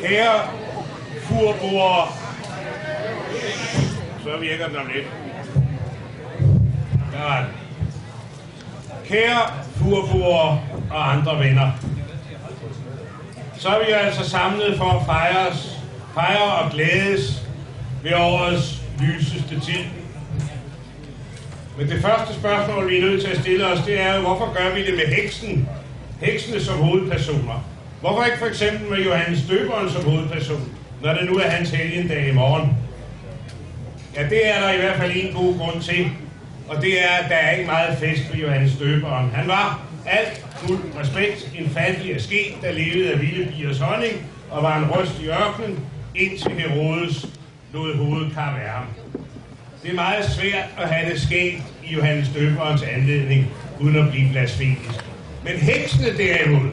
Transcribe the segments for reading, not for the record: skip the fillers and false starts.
Kære furboere, så virker den om lidt. Der var den. Kære furboere og andre venner, så er vi altså samlet for at fejre og glædes ved årets lyseste tid. Men det første spørgsmål, vi er nødt til at stille os, det er jo, hvorfor gør vi det med heksene som hovedpersoner? Hvorfor ikke for eksempel med Johannes Døberen som hovedperson, når det nu er hans helgendag i morgen? Ja, det er der i hvert fald en god grund til, og det er, at der er ikke meget fest ved Johannes Døberen. Han var alt fuld respekt en fattig asket, der levede af vilde biers honning og var en røst i ørkenen, indtil Herodes lod hovedet kappe af ham. Det er meget svært at have det sket i Johannes Døberens anledning, uden at blive blasfemisk. Men heksene derimod,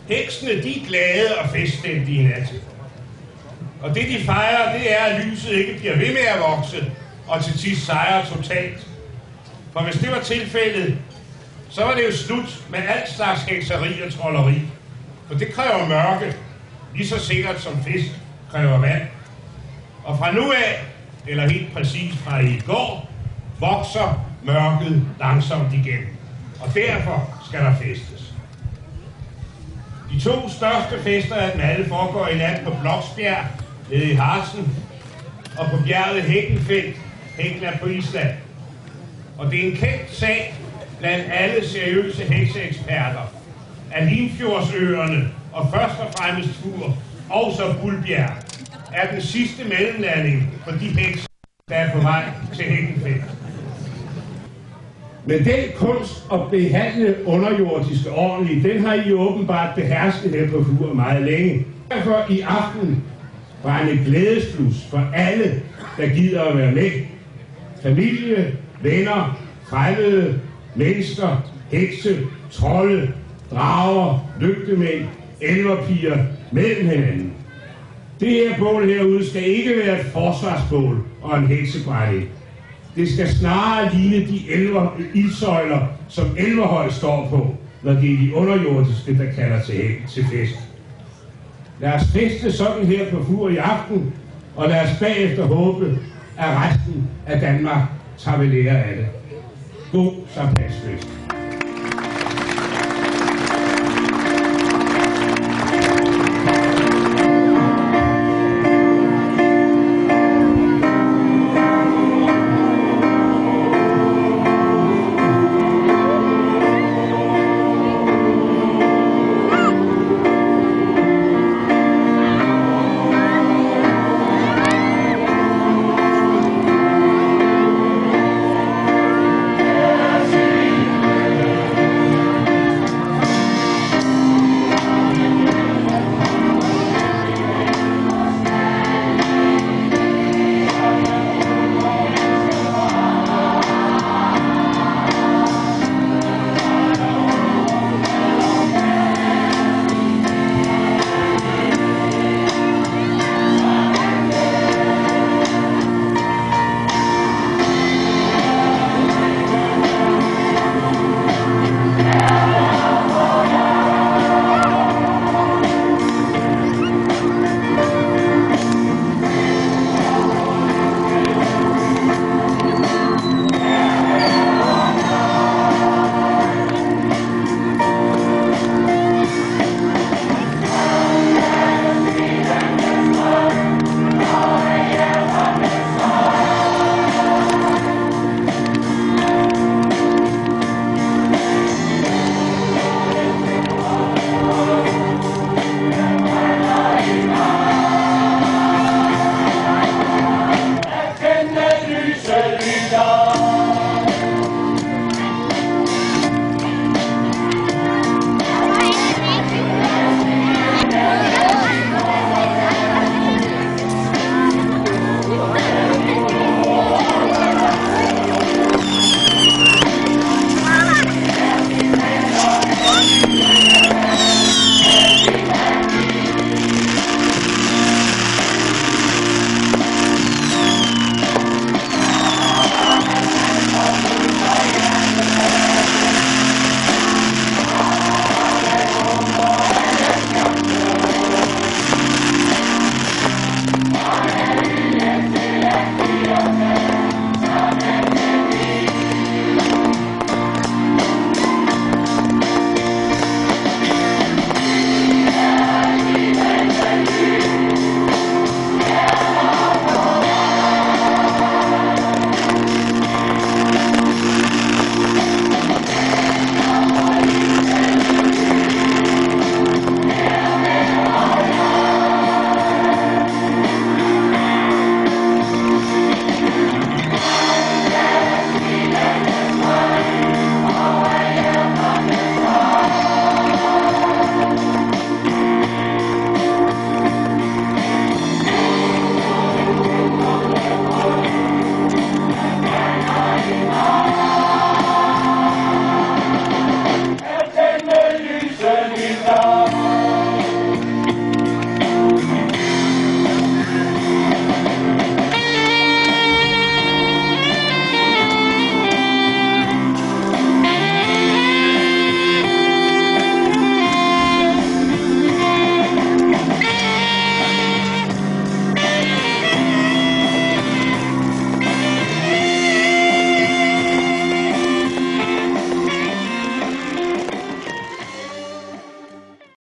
heksene de er glade og feststemte i nat. Og det de fejrer, det er, at lyset ikke bliver ved med at vokse, og til sidst sejrer totalt. For hvis det var tilfældet, så var det jo slut med alt slags hekseri og trolleri. For det kræver mørke, lige så sikkert som fisk kræver vand. Og fra nu af, eller helt præcis fra i går, vokser mørket langsomt igen. Og derfor skal der festes. De to største fester af dem alle foregår i nat på Bloksbjerg, nede i Harzen, og på bjerget Hekkenfeldt, Hekla på Island. Og det er en kendt sag blandt alle seriøse hekseeksperter, at Limfjordsøerne og først og fremmest Fur, og så Guldbjerg, er den sidste mellemlanding for de hekser, der er på vej til Hekkenfeldt. Men den kunst at behandle underjordiske ordentligt, den har I åbenbart behersket her på Fur meget længe. Derfor i aften var en glædesplus for alle, der gider at være med. Familie, venner, fremmede, mennesker, hekse, trolde, drager, lygtemænd, elverpiger mellem hinanden. Det her bål herude skal ikke være et forsvarsbål og en heksebrænding. Det skal snarere ligne de ildsøjler, som Elverhøj står på, når det er de underjordiske, der kalder til fest. Lad os feste sådan her på Fur i aften, og lad os bagefter håbe, at resten af Danmark tager ved lære af det. God samtidsfest.